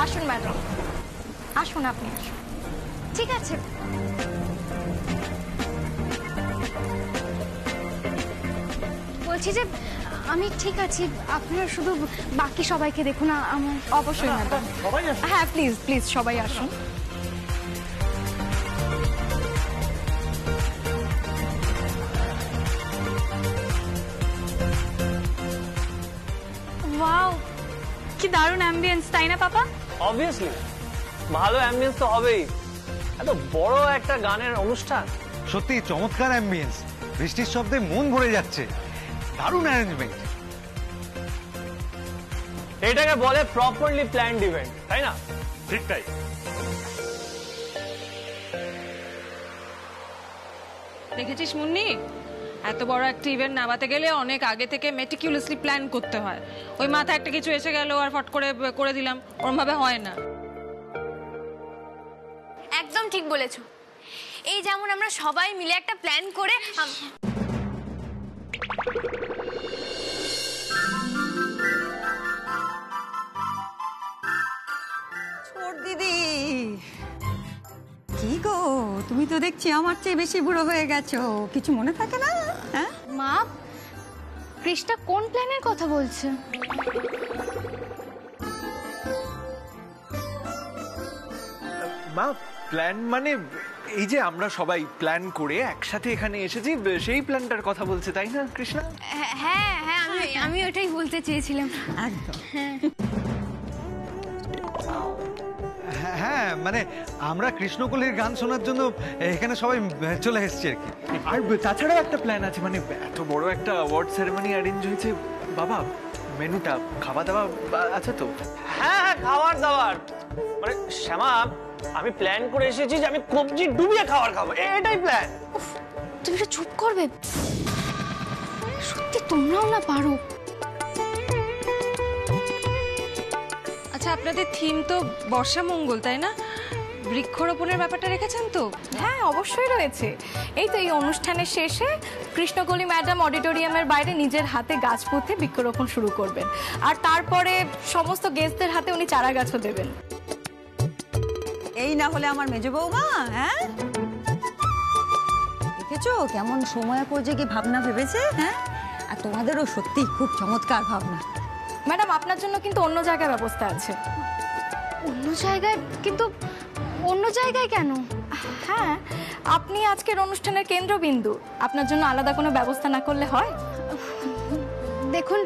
আসুন ম্যাডাম, আসুন, আপনি আসুন। ঠিক আছে, বলছি যে আমি ঠিক আছি, আপনারা শুধু বাকি সবাইকে দেখুন। আমার অবশ্যই ম্যাডাম, হ্যাঁ প্লিজ প্লিজ সবাই আসুন। ওয়াও, কি দারুণ অ্যাম্বিয়েন্স, তাই না পাপা? অবভিয়াসলি ভালো অ্যাম্বিয়েন্স তো হবেই, এত বড় একটা গানের অনুষ্ঠান। সত্যি চমৎকার অ্যাম্বিয়েন্স, বৃষ্টির শব্দে মন ভরে যাচ্ছে, দারুণ অ্যারেঞ্জমেন্ট। এটাকে বলে প্রপারলি প্ল্যান্ড ইভেন্ট, তাই না? ঠিক তাই। দেখেছিস মুন্নি, এত বড় একটা ইভেন্ট নামাতে গেলে অনেক আগে থেকে মেটিকুলাসলি প্ল্যান করতে হয়। ওই মাথায় একটা কিছু এসে গেল আর ফট করে করে দিলাম, ওরম ভাবে হয় না। একদম ঠিক বলেছো। এই যেমন আমরা সবাই মিলে একটা প্ল্যান করে ছোট দিদি, কি গো তুমি তো দেখছি আমার চেয়ে বেশি বুড়ো হয়ে গেছো, কিছু মনে থাকে না? হ্যাঁ মা, কৃষ্ণা কোন প্ল্যানের কথা বলছে? মা, প্ল্যান মানে এই যে আমরা সবাই প্ল্যান করে একসাথে এখানে এসেছি, সেই প্ল্যানটার কথা বলছে, তাই না কৃষ্ণা? হ্যাঁ হ্যাঁ, আমি ওটাই বলতে চেয়েছিলাম। একদম। হ্যাঁ মানে আমরা কৃষ্ণকলির গান শোনার জন্য এখানে সবাই চলে এসেছি আর কি। আর তাছাড়াও একটা প্ল্যান আছে, মানে এত বড় একটা অ্যাওয়ার্ড সেরেমনি অ্যারেঞ্জ হয়েছে বাবা, মেনুটা খাওয়া দাওয়া আছে তো? হ্যাঁ হ্যাঁ, খাবার দাবার মানে শ্যামা, আমি প্ল্যান করে এসেছি যে আমি কবজি ডুবিয়ে খাবার খাবো, এটাই প্ল্যান। তুমি তো চুপ করবে, সত্যি তোমরাও না পারো। আচ্ছা, আপনাদের থিম তো বর্ষা মঙ্গল, তাই না? বৃক্ষরোপণের ব্যাপারটা রেখেছেন তো? হ্যাঁ অবশ্যই রয়েছে। এই তো এই অনুষ্ঠানের শেষে কৃষ্ণকলি ম্যাডাম অডিটোরিয়ামের বাইরে নিজের হাতে গাছ পুঁতে বৃক্ষরোপণ শুরু করবেন, আর তারপরে সমস্ত গেস্টদের হাতে উনি চারা গাছও দেবেন। এই না হলে আমার মেজ বৌমা, হ্যাঁ দেখেছো কেমন সময় উপযোগী ভাবনা ভেবেছে? হ্যাঁ, আর তোমাদেরও সত্যি খুব চমৎকার ভাবনা। ম্যাডাম, আপনার জন্য কিন্তু অন্য জায়গায় ব্যবস্থা আছে। অন্য জায়গায়? কিন্তু অন্য জায়গায় কেন? হ্যাঁ, আপনি আজকের অনুষ্ঠানের কেন্দ্রবিন্দু, আপনার জন্য আলাদা কোনো ব্যবস্থা না করলে হয়? দেখুন,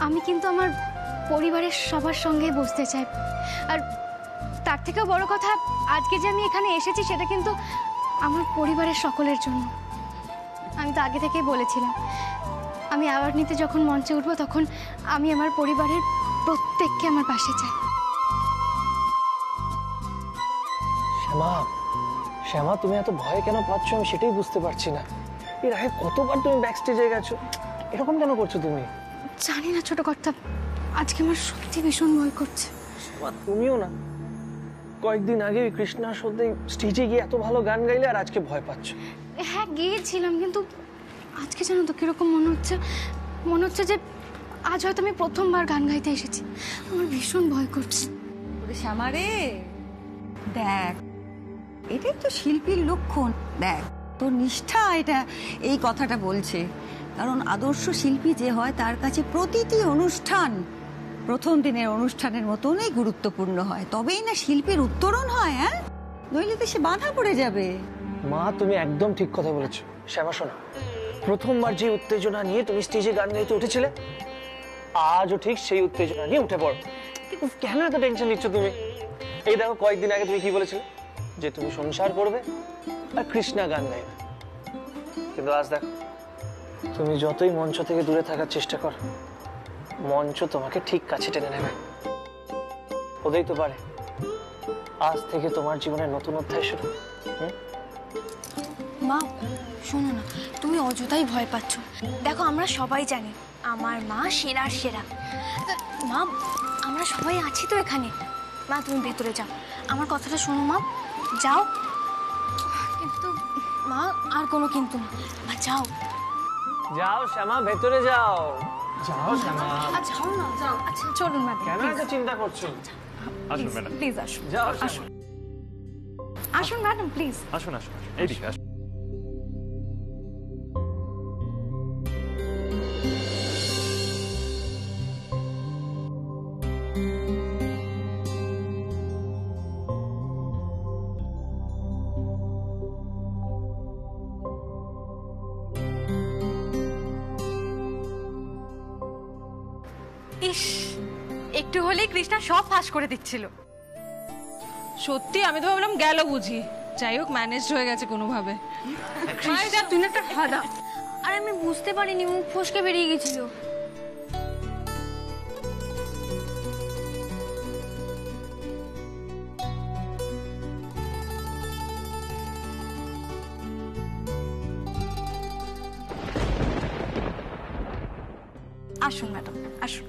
আমি কিন্তু আমার পরিবারের সবার সঙ্গেই বসতে চাই, আর তার থেকেও বড় কথা, আজকে যে আমি এখানে এসেছি সেটা কিন্তু আমার পরিবারের সকলের জন্য। আমি তো আগে থেকেই বলেছিলাম, আমি অ্যাওয়ার্ড নিতে যখন মঞ্চে উঠবো তখন আমি আমার পরিবারের প্রত্যেককে আমার পাশে চাই। শ্যামা, শ্যামা তুমি এত ভয় কেন পাচ্ছ আমি সেটাই বুঝতে পারছি না। এর আগে কতবার তুমি ব্যাক স্টেজে গেছো, এরকম কেন করছো তুমি? জানি না ছোট কর্তা, আজকে আমার সত্যি ভীষণ ভয় করছে। শ্যামা, তুমিও না কয়েকদিন আগে কৃষ্ণার সাথে স্টেজে গিয়ে এত ভালো গান গাইলে, আর আজকে ভয় পাচ্ছ? হ্যাঁ গিয়েছিলাম, কিন্তু আজকে জানো তো কিরকম মনে হচ্ছে যে আজ হয়তো আমি প্রথমবার গান গাইতে এসেছি। আমার ভীষণ ভয় করছে। শ্যামারে দেখ, এটাই তো শিল্পীর লক্ষণ। দেখ তোর নিষ্ঠা এটা এই কথাটা বলছে, কারণ আদর্শ শিল্পী যে হয় তার কাছে প্রতিটি অনুষ্ঠান প্রথম দিনের অনুষ্ঠানের মতনই গুরুত্বপূর্ণ হয়, তবেই না শিল্পীর উত্তরণ হয়। হ্যাঁ, নইলে তো সে বাধা পড়ে যাবে। মা, তুমি একদম ঠিক কথা বলেছো। শ্যামা শোনো, প্রথমবার যে উত্তেজনা নিয়ে তুমি স্টেজে গান গাইতে উঠেছিলে, আজও ঠিক সেই উত্তেজনা নিয়ে উঠে পড়ো। কিন্তু কেন এত টেনশন নিচ্ছ তুমি? এই দেখো, কয়েকদিন আগে তুমি কি বলেছিলে যে তুমি সংসার করবে আর কৃষ্ণা গান গাইবে, কিন্তু আজ দেখো, তুমি যতই মঞ্চ থেকে দূরে থাকার চেষ্টা করো, মঞ্চ তোমাকে ঠিক কাছে টেনে নেবে। হতেই তো পারে আজ থেকে তোমার জীবনের নতুন অধ্যায় শুরু। মা শোনো না, তুমি অযথাই ভয় পাচ্ছ। দেখো, আমরা সবাই জানি আমার মা সেরার সেরা। মা, আমরা সবাই আছি তো এখানে। মা তুমি ভেতরে যাও, আমার কথাটা শোনো মা, যাও। কিন্তু মা, আর কোনো কিন্তু না, মা যাও। যাও শ্যামা, ভেতরে যাও। যাও শ্যামা। যাও না, যাও। আচ্ছা চলুন মা। কেন এত চিন্তা করছো? আসুন ম্যাডাম, প্লিজ আসুন যাও, আসুন আসুন ম্যাডাম প্লিজ। আসুন আসুন এইদিকে আসুন। ইস, একটু হলেই কৃষ্ণা সব ফাঁস করে দিচ্ছিল। সত্যি আমি তো ভাবলাম গেল বুঝি, যাই হোক ম্যানেজ হয়ে গেছে কোনোভাবে। তুই একটা খাদা। আর আমি বুঝতে পারিনি, মুখ ফসকে বেরিয়ে গেছিল। আসুন ম্যাডাম, আসুন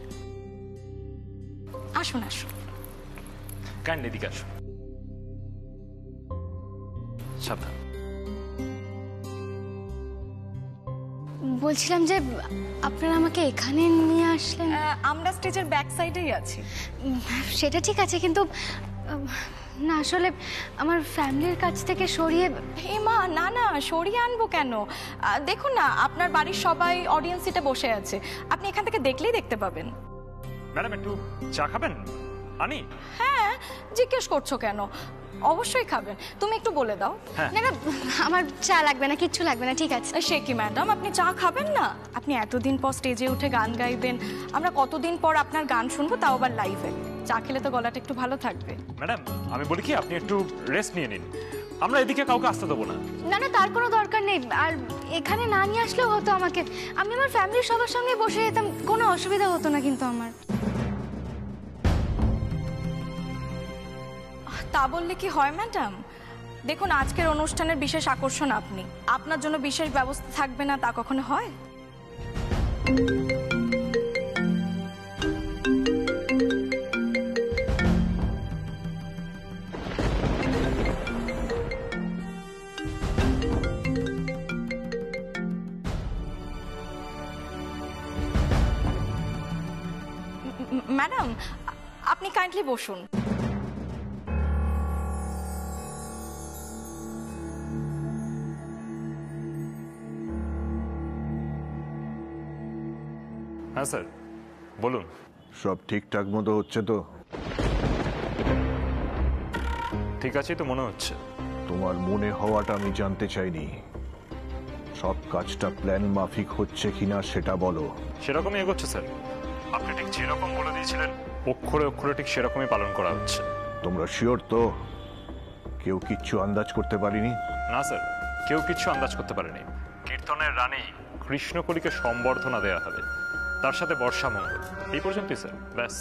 আসুন আসুন। কাইন্ড এদিকে আসুন। সাবধান। বলছিলাম যে আপনারা আমাকে এখানে নিয়ে আসলেন। আমরা স্টেজের ব্যাক সাইডেই আছি। সেটা ঠিক আছে, কিন্তু না আসলে আমার ফ্যামিলির কাছ থেকে সরিয়ে। হে মা, না না, সরিয়ে আনবো কেন? দেখুন না, আপনার বাড়ির সবাই অডিয়েন্স সিটে বসে আছে, আপনি এখান থেকে দেখলেই দেখতে পাবেন। ম্যাডাম একটু চা খাবেন? আনি? হ্যাঁ, জিজ্ঞেস করছো কেন? অবশ্যই খাবেন, তুমি একটু বলে দাও। না না, আমার চা লাগবে না, কিচ্ছু লাগবে না, ঠিক আছে। সে কি ম্যাডাম, আপনি চা খাবেন না? আপনি এতদিন পর স্টেজে উঠে গান গাইবেন, আমরা কতদিন পর আপনার গান শুনবো, তাও আবার লাইভে। চা খেলে তো গলাটা একটু ভালো থাকবে। ম্যাডাম আমি বলি কি, আপনি একটু রেস্ট নিয়ে নিন, আমরা এদিকে কাউকে আসতে দেবো না। না না, তার কোনো দরকার নেই। আর এখানে না নিয়ে আসলেও হতো আমাকে, আমি আমার ফ্যামিলির সবার সঙ্গে বসে যেতাম, কোনো অসুবিধা হতো না কিন্তু আমার। তা বললে কি হয় ম্যাডাম? দেখুন, আজকের অনুষ্ঠানের বিশেষ আকর্ষণ আপনি, আপনার জন্য বিশেষ ব্যবস্থা থাকবে না তা কখনো হয়? ম্যাডাম, আপনি কাইন্ডলি বসুন। হ্যাঁ স্যার বলুন। সব ঠিকঠাক মতো হচ্ছে তো? ঠিক আছে তো মনে হচ্ছে। তোমার মনে হওয়াটা আমি জানতে চাইনি, সব কাজটা প্ল্যান মাফিক হচ্ছে কিনা সেটা বলো। সেরকমই এগোচ্ছে স্যার, আপনি ঠিক যেরকম বলে দিয়েছিলেন অক্ষরে অক্ষরে ঠিক সেরকমই পালন করা হচ্ছে। তোমরা শিওর তো? কেউ কিচ্ছু আন্দাজ করতে পারিনি? না স্যার, কেউ কিচ্ছু আন্দাজ করতে পারেনি। কীর্তনের রানী কৃষ্ণকলিকে সম্বর্ধনা দেয়া হবে, তার সাথে বর্ষা মঙ্গল, এই পর্যন্তই স্যার, ব্যাস।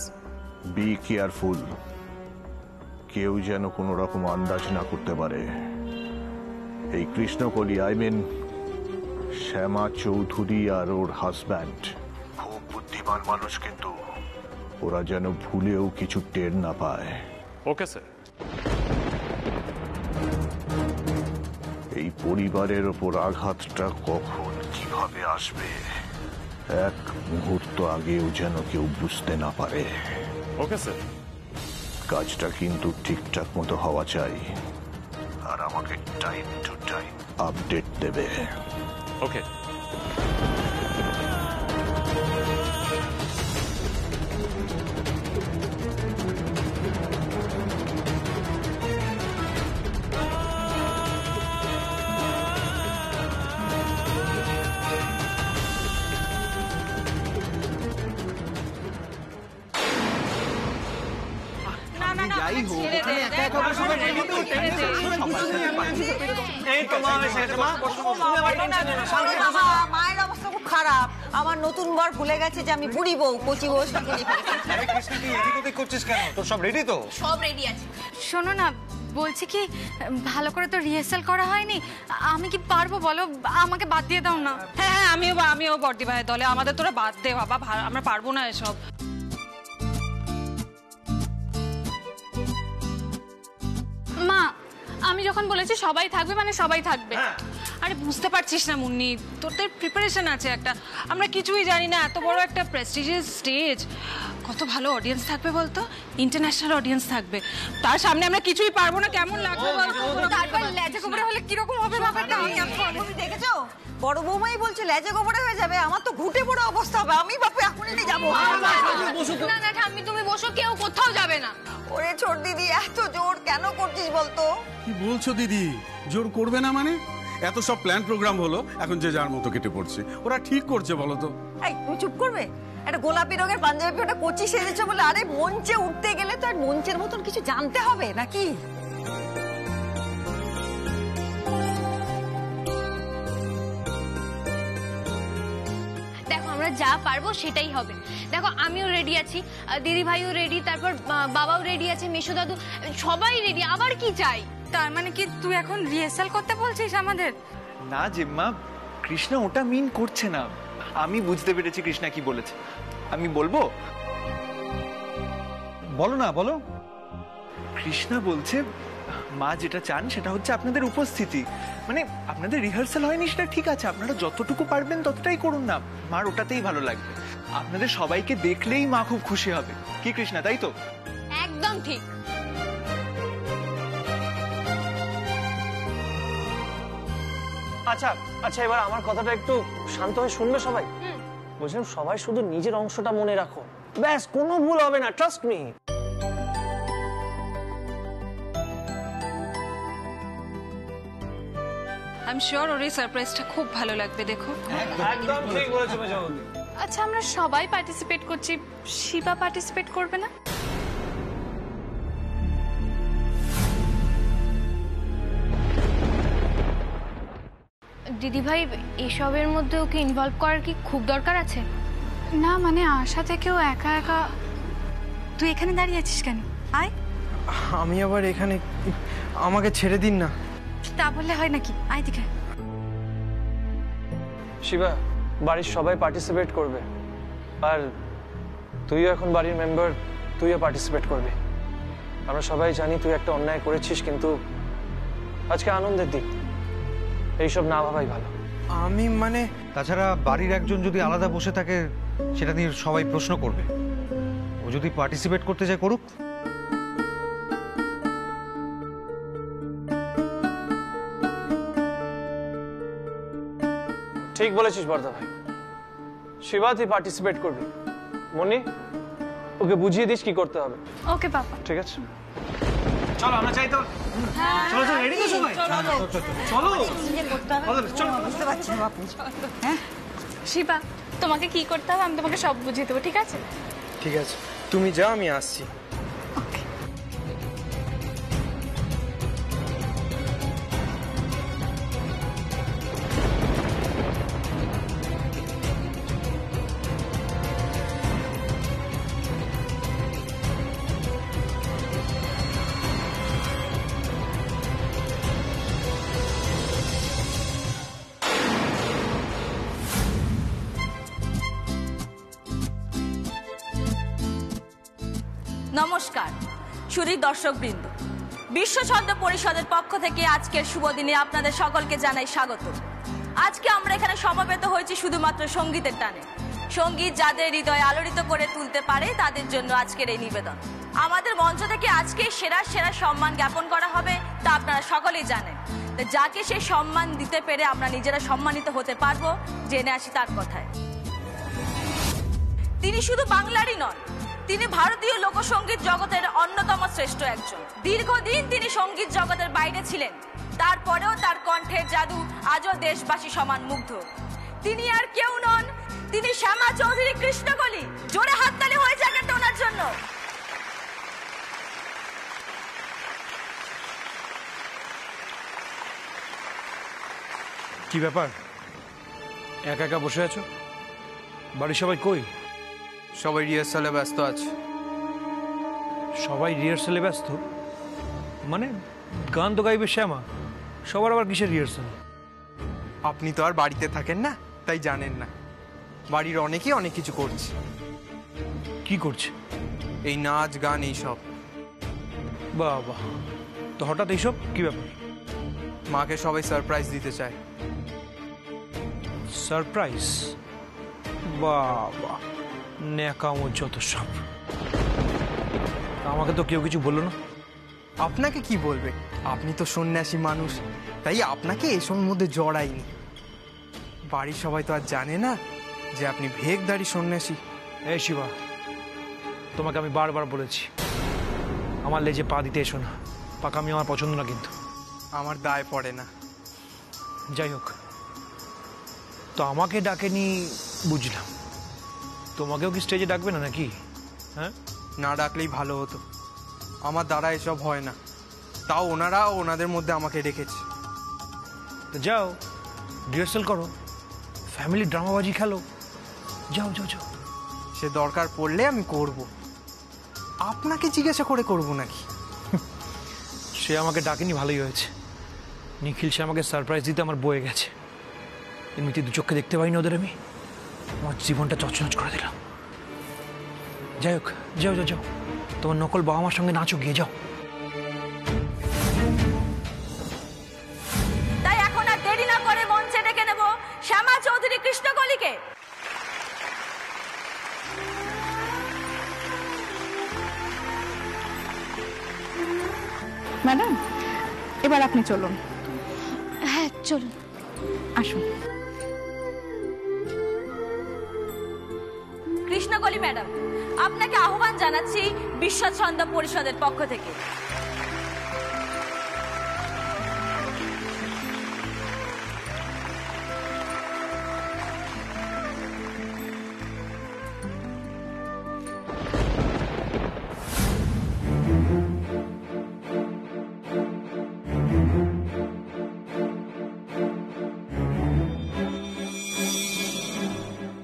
বি কেয়ারফুল, কেউ যেন কোনো রকম আন্দাজ না করতে পারে। এই কৃষ্ণকলি, আই মিন শ্যামা চৌধুরী আর ওর হাজব্যান্ড খুব বুদ্ধিমান মানুষ, কিন্তু ওরা যেন ভুলেও কিছু টের না পায়। Okay sir. এই পরিবারের ওপর আঘাতটা কখন কিভাবে আসবে এক মুহূর্ত আগেও যেন কেউ বুঝতে না পারে। Okay sir. কাজটা কিন্তু ঠিকঠাক মতো হওয়া চাই, আর আমাকে টাইম টু টাইম আপডেট দেবে। ওকে। যাই হোক, ওখানে একা একা বসে রেডি তো এই তো মা এসে গেছে। মা মায়ের অবস্থা খুব খারাপ, আমার নতুন বর ভুলে গেছে যে আমি বুড়ি বউ, কচি বউ সঙ্গে নিয়ে ফেলেছি। আরে কৃষ্ণ, তুই এদিক ওদিক করছিস কেন? তোর সব রেডি তো? সব রেডি আছে। শোনো না, বলছি কি, ভালো করে তো রিহার্সাল করা হয়নি, আমি কি পারবো বলো? আমাকে বাদ দিয়ে দাও না। হ্যাঁ হ্যাঁ, আমিও বর্দি ভাইয়ের দলে, আমাদের তোরা বাদ দে বাবা, আমরা পারবো না এসব। মা, আমি যখন বলেছি সবাই থাকবে মানে সবাই থাকবে। আরে বুঝতে পারছিস না মুন্নি, তোদের প্রিপারেশন আছে একটা, আমরা কিছুই জানি না। এত বড় একটা প্রেস্টিজিয়াস স্টেজ, কত ভালো অডিয়েন্স থাকবে বলতো, ইন্টারন্যাশনাল অডিয়েন্স থাকবে, তার সামনে আমরা কিছুই পারবো না, কেমন লাগবে বলতো? তারপর লেজা গোবরে হলে কিরকম হবে ব্যাপারটা? তুমি দেখেছো বড় বৌমাই বলছে লেজে গোবরে হয়ে যাবে, আমার তো ঘুটে পড়ে অবস্থা হবে, আমি বাপু এখনই নিয়ে যাবো। না না ঠাম্মি তুমি বসো, কেউ কোথাও যাবে না। ওরে ছোট দিদি এত জোর কেন করছিস বলতো? কি বলছো দিদি, জোর করবে না মানে? এত সব প্ল্যান প্রোগ্রাম হলো, এখন যে যার মতো কেটে পড়ছে, ওরা ঠিক করছে বলো তো। এই তুমি চুপ করবে? একটা গোলাপি রঙের পাঞ্জাবি ওটা কচি সেজেছে বলে, আরে মঞ্চে উঠতে গেলে তো আর মঞ্চের মতন কিছু জানতে হবে নাকি? দেখো আমরা যা পারবো সেটাই হবে। দেখো আমিও রেডি আছি, দিদি ভাইও রেডি, তারপর বাবাও রেডি আছে, মেশো দাদু সবাই রেডি, আবার কি চাই? তার মানে কি তুই এখন রিহার্সাল করতে বলছিস আমাদের? না জিম্মা, কৃষ্ণা ওটা মিন করছে না। আমি বুঝতে পেরেছি কৃষ্ণা কি বলেছে। আমি বলবো? বলো না, বলো। কৃষ্ণা বলছে মা যেটা চান সেটা হচ্ছে আপনাদের উপস্থিতি, মানে আপনাদের রিহার্সাল হয়নি সেটা ঠিক আছে, আপনারা যতটুকু পারবেন ততটাই করুন না, মার ওটাতেই ভালো লাগবে। আপনাদের সবাইকে দেখলেই মা খুব খুশি হবে। কি কৃষ্ণা, তাই তো? একদম ঠিক। আচ্ছা আচ্ছা, এবার আমার কথাটা একটু শান্ত হয়ে শুনবে সবাই? বলছিলাম সবাই শুধু নিজের অংশটা মনে রাখো, ব্যাস, কোনো ভুল হবে না, trust me. I am sure ওর এই সারপ্রাইজটা খুব ভালো লাগবে, দেখো। একদম ঠিক বলেছো মেজবৌদি। আচ্ছা আমরা সবাই পার্টিসিপেট করছি, শিবা পার্টিসিপেট করবে না? দিদি ভাই এসবের মধ্যে ওকে ইনভলভ করার কি খুব দরকার আছে? না মানে আশা থেকেও একা একা। তুই এখানে দাঁড়িয়ে আছিস কেন? আয়। আমি আবার এখানে, আমাকে ছেড়ে দিন না। তা বললে হয় নাকি? আয় দিকে। শিবা, বাড়ির সবাই পার্টিসিপেট করবে, আর তুইও এখন বাড়ির মেম্বার, তুইও পার্টিসিপেট করবি। আমরা সবাই জানি তুই একটা অন্যায় করেছিস, কিন্তু আজকে আনন্দের দিন, এইসব না ভাবাই ভালো। আমি মানে, তাছাড়া বাড়ির একজন যদি আলাদা বসে থাকে সেটা নিয়ে সবাই প্রশ্ন করবে। ও যদি পার্টিসিপেট করতে চায় করুক। ঠিক বলেছিস বর্দা ভাই, শিবা তুই পার্টিসিপেট করবি। মনি, ওকে বুঝিয়ে দিস কি করতে হবে। ওকে পাপা। ঠিক আছে, চলো আমরা চাই তো। চলো চলো, রেডি তো সবাই? চলো চলো। বুঝতে পারছি না বাপু। শিবা তোমাকে কি করতে হবে আমি তোমাকে সব বুঝিয়ে দেবো, ঠিক আছে? ঠিক আছে, তুমি যাও, আমি আসছি। নমস্কার সুধীর দর্শকবৃন্দ, বিশ্ব ছন্দ পরিষদের পক্ষ থেকে আজকের শুভ দিনে আপনাদের সকলকে জানাই স্বাগত। আজকে আমরা এখানে সমবেত হয়েছি শুধুমাত্র সঙ্গীতের টানে। সঙ্গীত যাদের হৃদয় আলোড়িত করে তুলতে পারে তাদের জন্য আজকের এই নিবেদন। আমাদের মঞ্চ থেকে আজকে সেরা সেরা সম্মান জ্ঞাপন করা হবে, তা আপনারা সকলেই জানেন। যাকে সেই সম্মান দিতে পেরে আমরা নিজেরা সম্মানিত হতে পারবো, জেনে আসি তার কথায়। তিনি শুধু বাংলারই নন, তিনি ভারতীয় লোকসঙ্গীত জগতের অন্যতম শ্রেষ্ঠ একজন। দীর্ঘদিন তিনি সঙ্গীত জগতের বাইরে ছিলেন, তারপরেও তার কণ্ঠের জাদু আজও দেশবাসী সমান মুগ্ধ। তিনি আর কেউ নন, তিনি শ্যামা চৌধুরী কৃষ্ণকলি। জোরে হাততালি হয়ে যাক একটা ওনার জন্য। কি ব্যাপার, একা একা বসে আছো? বাড়ির সবাই কই? সবাই রিহার্সালে ব্যস্ত আছে। সবাই রিহার্সালে ব্যস্ত মানে? গান তো গাইবে শ্যামা, সবার আবার কিসের রিহার্সাল? আপনি তো আর বাড়িতে থাকেন না, তাই জানেন না। বাড়ির অনেকেই অনেক কিছু করছে। কি করছে? এই নাচ গান এইসব। বাহ বাহ, তো হঠাৎ এইসব কি ব্যাপার? মাকে সবাই সারপ্রাইজ দিতে চায়। সারপ্রাইজ? বাবা, ন্যাকামো যত সব। আমাকে তো কেউ কিছু বললো না। আপনাকে কি বলবে, আপনি তো সন্ন্যাসী মানুষ, তাই আপনাকে এসবের মধ্যে জড়াইনি। বাড়ির সবাই তো আর জানে না যে আপনি ভেকধারী সন্ন্যাসী। এই শিবা, তোমাকে আমি বারবার বলেছি আমার লেজে পা দিতে এসো না। পাকামি আমার পছন্দ না কিন্তু। আমার দায় পড়ে না। যাই হোক, তো আমাকে ডাকেনি বুঝলাম, তোমাকেও কি স্টেজে ডাকবে না নাকি? হ্যাঁ, না ডাকলেই ভালো হতো, আমার দ্বারা এসব হয় না। তাও ওনারা ওনাদের মধ্যে আমাকে রেখেছে। তো যাও, রিহার্সাল করো, ফ্যামিলি ড্রামাবাজি খেলো, যাও যাও যাও। সে দরকার পড়লে আমি করব, আপনাকে জিজ্ঞাসা করে করব নাকি? সে আমাকে ডাকেনি, ভালোই হয়েছে। নিখিল সে আমাকে সারপ্রাইজ দিতে আমার বয়ে গেছে। এমনিতে দু চোখে দেখতে পাইনি ওদের আমি, আমার জীবনটা চচনচ করে দিলাম। যাই হোক, যাও যাও যাও, তোমার নকল বাবা মার সঙ্গে নাচো, গিয়ে যাও। তাই এখন আর দেরি না করে মঞ্চে ডেকে নেব শ্যামা চৌধুরী কৃষ্ণকলিকে। ম্যাডাম, এবার আপনি চলুন। হ্যাঁ চলুন, আসুন। কৃষ্ণকলি ম্যাডাম, আপনাকে আহ্বান জানাচ্ছি বিশ্ব ছন্দ পরিষদের পক্ষ থেকে।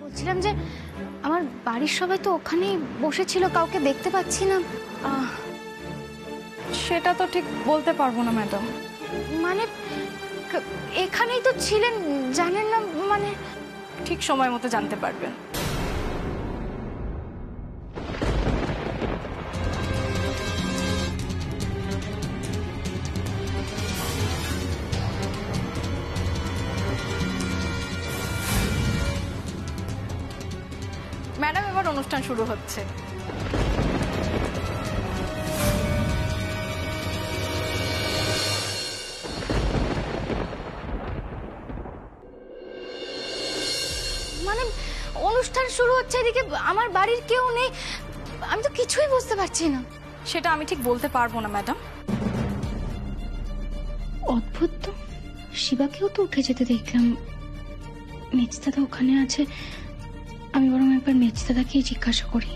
বলছিলাম যে আমার বাড়ির সবাই তো ওখানেই বসেছিল, কাউকে দেখতে পাচ্ছি না। সেটা তো ঠিক বলতে পারবো না ম্যাডাম। মানে এখানেই তো ছিলেন, জানেন না? মানে ঠিক সময় মতো জানতে পারবেন। ম্যাডাম, এবার অনুষ্ঠান শুরু হচ্ছে। মানে অনুষ্ঠান শুরু হচ্ছে, এদিকে আমার বাড়ির কেউ নেই, আমি তো কিছুই বুঝতে পারছি না। সেটা আমি ঠিক বলতে পারবো না ম্যাডাম। অদ্ভুত তো, শিবাকেও তো উঠে যেতে দেখলাম। মেজদাদা ওখানে আছে, আমি বরং একবার মেজদাদাকেই জিজ্ঞাসা করি।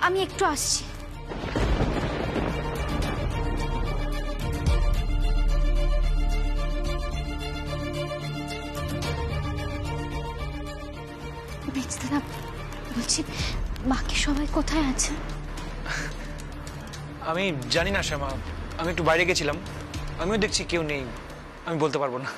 আমি একটু আসছি। মেজদাদা, বলছি বাকি সবাই কোথায় আছে? আমি জানি না শ্যামা, আমি একটু বাইরে গেছিলাম, আমিও দেখছি কেউ নেই, আমি বলতে পারবো না।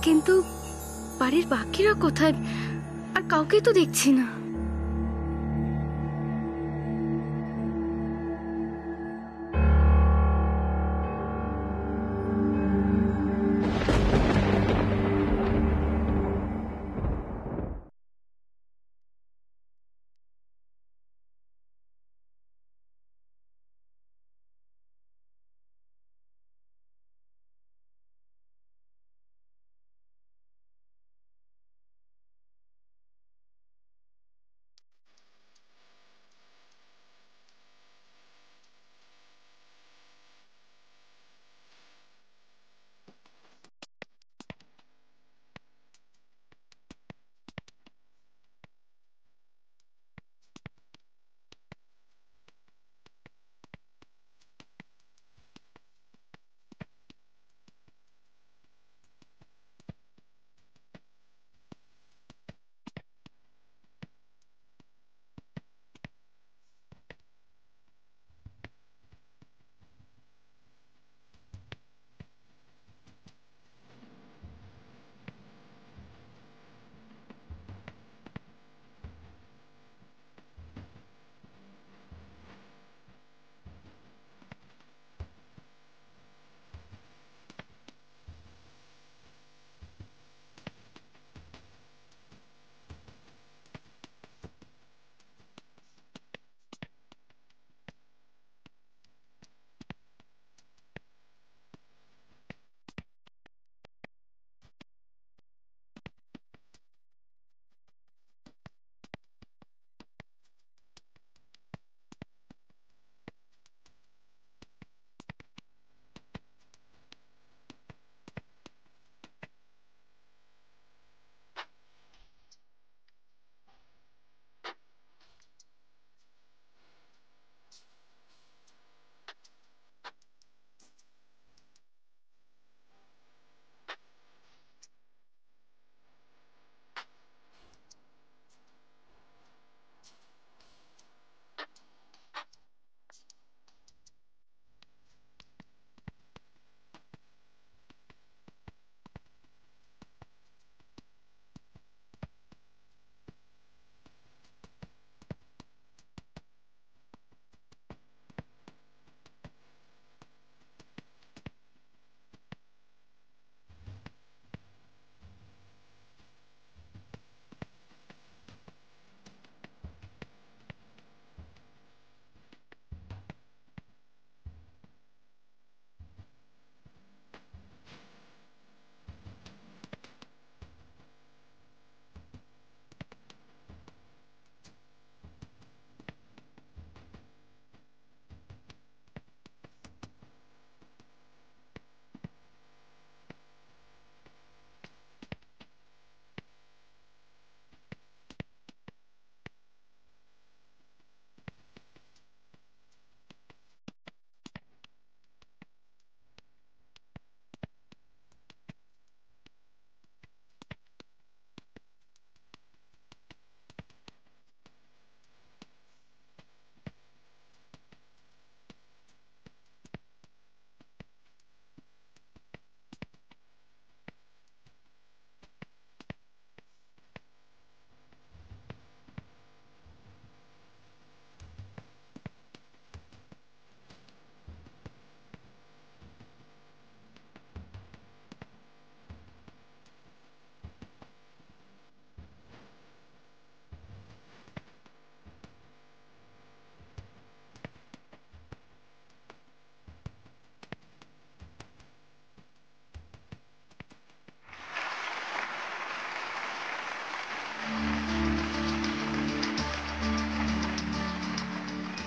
কিন্তু বাড়ির বাকিরা কোথায়? আর কাউকে তো দেখছি না।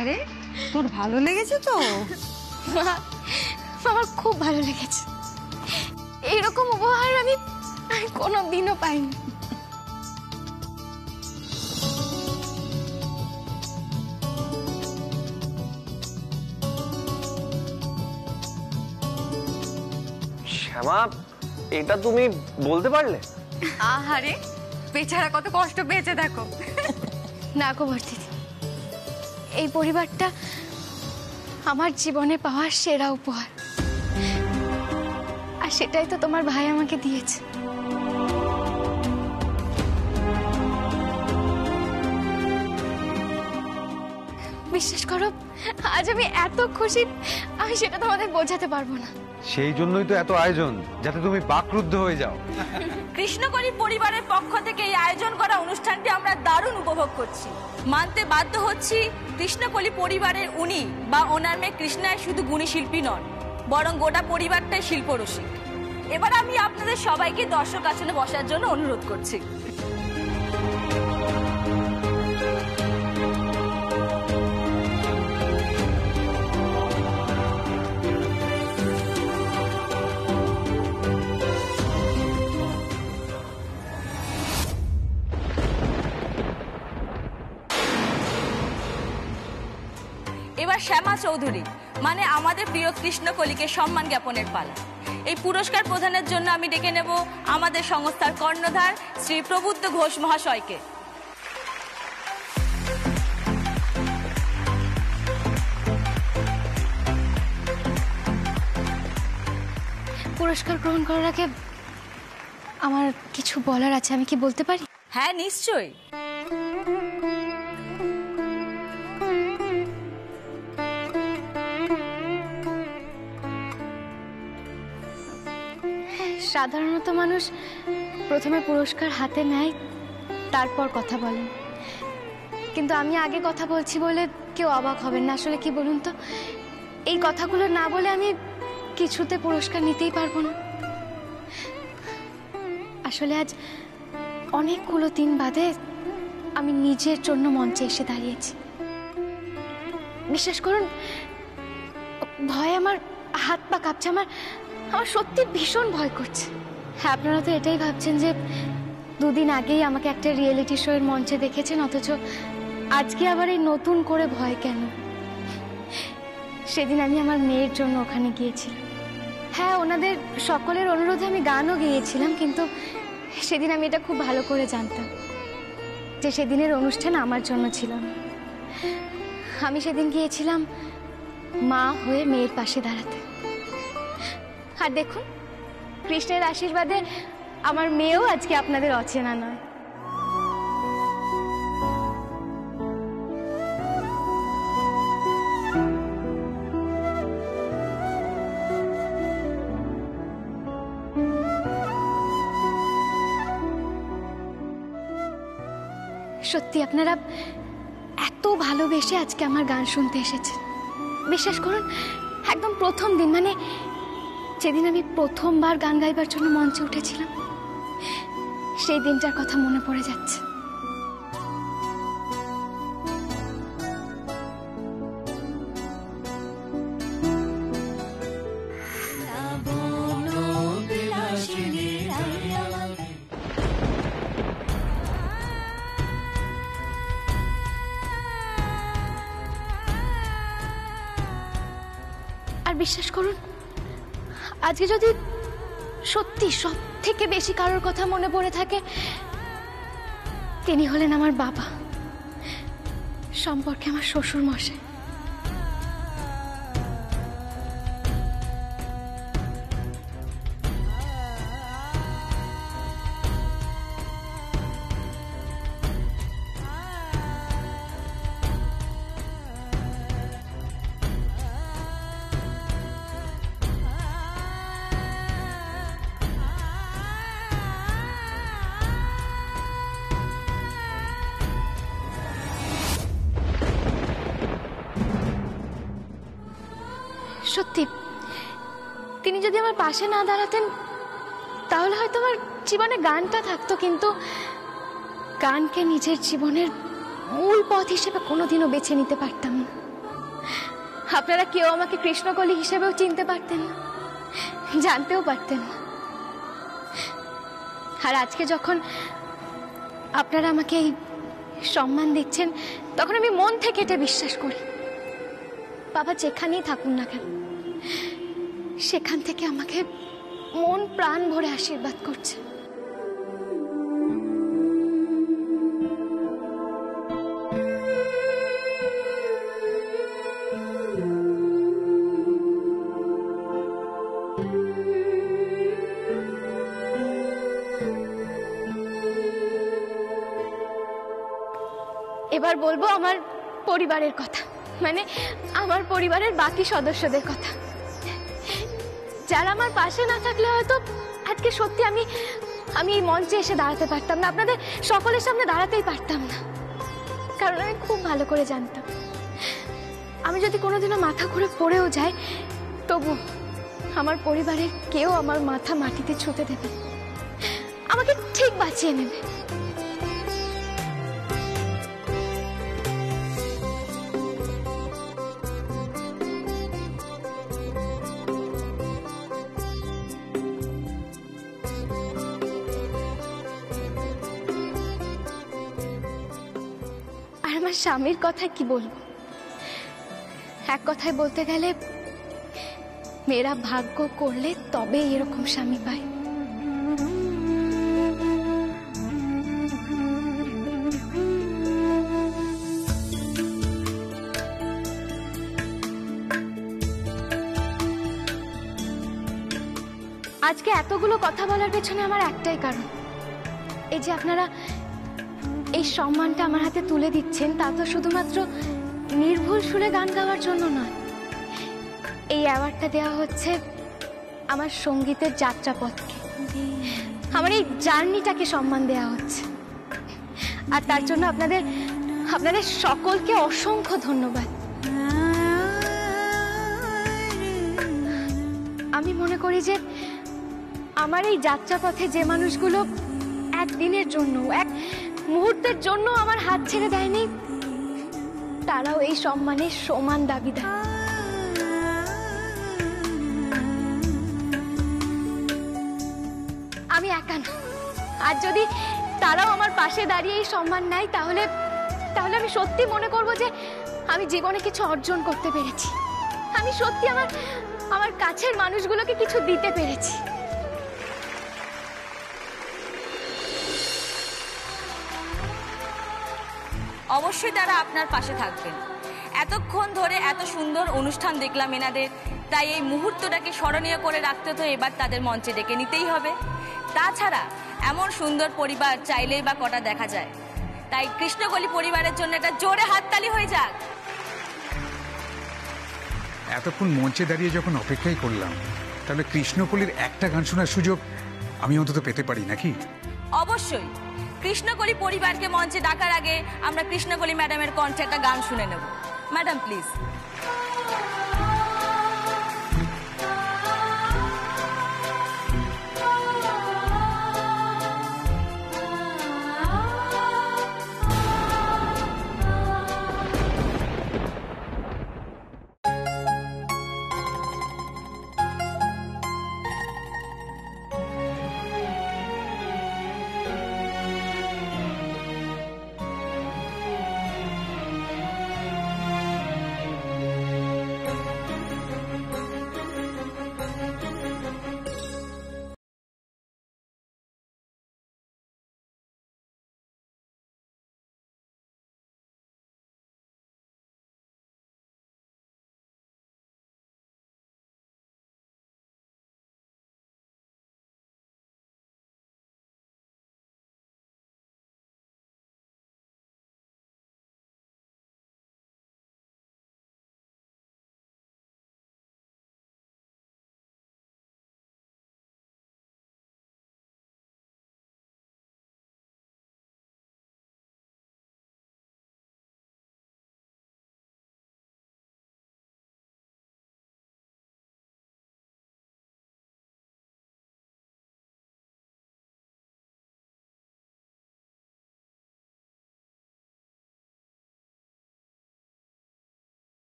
আরে তোর ভালো লেগেছে তো? আমার খুব ভালো লেগেছে। এইরকম উপহার আমি কোনোদিনও পাইনি। শ্যামা, এটা তুমি বলতে পারলে? আহারে, বেচারা কত কষ্ট পেয়েছে দেখো। না গো বর্দিদি, এই পরিবারটা আমার জীবনে পাওয়া সেরা উপহার। আর সেটাই তো তোমার ভাই আমাকে দিয়েছে। বিশ্বাস করো, আজ আমি এত খুশি, আমি সেটা তোমাদের বোঝাতে পারবো না। সেই জন্যই তো এত আয়োজন, যাতে তুমি বাকরুদ্ধ হয়ে যাও। কৃষ্ণকলি পরিবারের পক্ষ থেকে এই আয়োজন করা অনুষ্ঠানটি আমরা দারুণ উপভোগ করছি। মানতে বাধ্য হচ্ছি, কৃষ্ণকলি পরিবারের উনি বা ওনার মেয়ে কৃষ্ণায় শুধু গুণী শিল্পী নন, বরং গোটা পরিবারটাই শিল্পরসিক। এবার আমি আপনাদের সবাইকে দর্শক আসনে বসার জন্য অনুরোধ করছি। এবার শ্যামা চৌধুরী মানে আমাদের প্রিয় কৃষ্ণকলিকে সম্মান জ্ঞাপনের পালা। এই পুরস্কার প্রদানের জন্য আমি ডেকে নেব আমাদের সংস্থার কর্ণধার শ্রী প্রবুদ্ধ ঘোষ মহাশয়কে। পুরস্কার গ্রহণ করার আগে আমার কিছু বলার আছে, আমি কি বলতে পারি? হ্যাঁ, নিশ্চয়ই। সাধারণত মানুষ প্রথমে পুরস্কার হাতে নেয়, তারপর কথা বলেন, কিন্তু আমি আগে কথা বলছি বলে কেউ অবাক হবেন না। আসলে কি বলুন তো, এই কথাগুলো না বলে আমি কিছুতে পুরস্কার নিতেই পারবো না। আসলে আজ অনেকগুলো দিন বাদে আমি নিজের জন্য মঞ্চে এসে দাঁড়িয়েছি। বিশ্বাস করুন, ভয় আমার হাত পা কাঁপছে, আমার সত্যি ভীষণ ভয় করছে। হ্যাঁ, আপনারা তো এটাই ভাবছেন যে দুদিন আগেই আমাকে একটা রিয়েলিটি শো এর মঞ্চে দেখেছেন, অথচ আজকে আবার এই নতুন করে ভয় কেন? সেদিন আমি আমার মেয়ের জন্য ওখানে গিয়েছিলাম। হ্যাঁ, ওনাদের সকলের অনুরোধে আমি গানও গেয়েছিলাম, কিন্তু সেদিন আমি এটা খুব ভালো করে জানতাম যে সেদিনের অনুষ্ঠান আমার জন্য ছিল না। আমি সেদিন গিয়েছিলাম মা হয়ে মেয়ের পাশে দাঁড়াতে। আর দেখুন, কৃষ্ণের আশীর্বাদে আমার মেয়েও আজকে আপনাদের অচেনা নয়। সত্যি আপনারা এত ভালোবেসে আজকে আমার গান শুনতে এসেছেন। বিশ্বাস করুন, একদম প্রথম দিন, মানে যেদিন আমি প্রথমবার গান গাইবার জন্য মঞ্চে উঠেছিলাম, সেই দিনটার কথা মনে পড়ে যাচ্ছে। আর বিশ্বাস করুন, আজকে যদি সত্যি সব থেকে বেশি কারোর কথা মনে পড়ে থাকে, তিনি হলেন আমার বাবা, সম্পর্কে আমার শ্বশুর মশাই। সত্যি তিনি যদি আমার পাশে না দাঁড়াতেন, তাহলে হয়তো আমার জীবনে গানটা থাকতো, কিন্তু গানকে নিজের জীবনের মূল পথ হিসেবে কোনোদিনও বেছে নিতে পারতাম না। আপনারা কেউ আমাকে কৃষ্ণকলি হিসেবেও চিনতে পারতেন না, জানতেও পারতেন না। আর আজকে যখন আপনারা আমাকে এই সম্মান দিচ্ছেন, তখন আমি মন থেকে এটা বিশ্বাস করি, বাবা যেখানেই থাকুন না কেন, সেখান থেকে আমাকে মন প্রাণ ভরে আশীর্বাদ করছে। এবার বলবো আমার পরিবারের কথা, মানে আমার পরিবারের বাকি সদস্যদের কথা, যারা আমার পাশে না থাকলে হয়তো আজকে সত্যি আমি এই মঞ্চে এসে দাঁড়াতে পারতাম না, আপনাদের সকলের সামনে দাঁড়াতেই পারতাম না। কারণ আমি খুব ভালো করে জানতাম আমি যদি কোনোদিনও মাথা ঘুরে পড়েও যাই, তবু আমার পরিবারের কেউ আমার মাথা মাটিতে ছুঁতে দেবে, আমাকে ঠিক বাঁচিয়ে নেবে। আর আমার স্বামীর কথা কি বলবো, এক কথায় বলতে গেলে মেয়েরা ভাগ্য করলে তবে এরকম স্বামী পায়। আজকে এতগুলো কথা বলার পেছনে আমার একটাই কারণ, এই যে আপনারা এই সম্মানটা আমার হাতে তুলে দিচ্ছেন, তা তো শুধুমাত্র নির্ভুল সুরে গান গাওয়ার জন্য নয়, এই অ্যাওয়ার্ডটা দেওয়া হচ্ছে আমার সঙ্গীতের যাত্রাপথকে, আমার এই জার্নিটাকে সম্মান দেওয়া হচ্ছে। আর তার জন্য আপনাদের সকলকে অসংখ্য ধন্যবাদ। আমি মনে করি যে আমার এই যাত্রাপথে যে মানুষগুলো একদিনের জন্য, এক মুহূর্তের জন্য আমার হাত ছেড়ে দেয়নি, তারাও এই সম্মানের সমান দাবিদার। আমি একা না, আর যদি তারাও আমার পাশে দাঁড়িয়ে এই সম্মান নেয়, তাহলে আমি সত্যি মনে করব যে আমি জীবনে কিছু অর্জন করতে পেরেছি, আমি সত্যি আমার কাছের মানুষগুলোকে কিছু দিতে পেরেছি। অবশ্যই তারা আপনার পাশে থাকবেন। এতক্ষণ ধরে এত সুন্দর অনুষ্ঠান দেখলাম এনাদের, তাই এই মুহূর্তটাকে স্মরণীয় করে রাখতে তো এবার তাদের মঞ্চে ডেকে নিতেই হবে। তাছাড়া এমন সুন্দর পরিবার চাইলেই বা কটা দেখা যায়, তাই কৃষ্ণকলি পরিবারের জন্য একটা জোরে হাততালি হয়ে যাক। এতক্ষণ মঞ্চে দাঁড়িয়ে যখন অপেক্ষাই করলাম, তাহলে কৃষ্ণকলির একটা গান শোনার সুযোগ আমি অন্তত পেতে পারি নাকি? অবশ্যই। কৃষ্ণকলি পরিবারকে মঞ্চে ডাকার আগে আমরা কৃষ্ণকলি ম্যাডামের কণ্ঠে একটা গান শুনে নেব। Madam please.